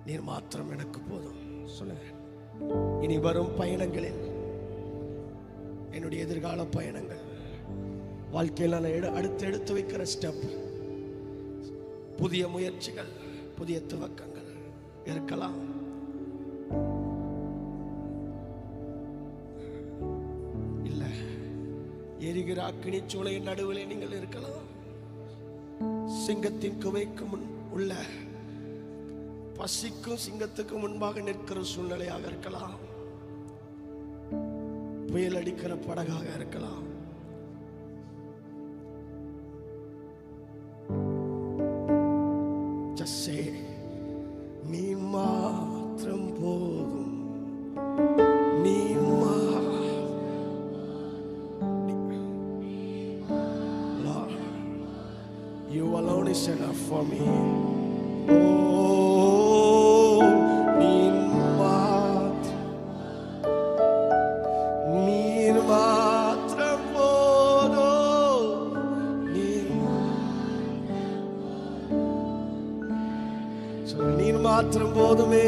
நீர் மாத்திரம் எனக்கு போதும். சொல்லுங்க. இனி வரும் பயணங்களில், என்னுடைய எதிர்கால பயணங்கள், வாழ்க்கையில் நான் அடுத்து எடுத்து வைக்கிற ஸ்டெப், புதிய முயற்சிகள், புதிய துவக்கங்கள் இருக்கலாம். இல்ல, எரிகிற அக்கினி சூளையின் நடுவில் நீங்கள் இருக்கலாம். சிங்கத்தின் குவைக்கு முன் உள்ள பசிக்கும் சிங்கத்துக்கு முன்பாக நிற்கிற சூழ்நிலையாக இருக்கலாம். புயல் அடிக்கிற படகாக இருக்கலாம். Just say, நீ மாத்திரம் போதும். நீ Lord, you alone is enough for me. நீர் மாத்திரம் போதுமே.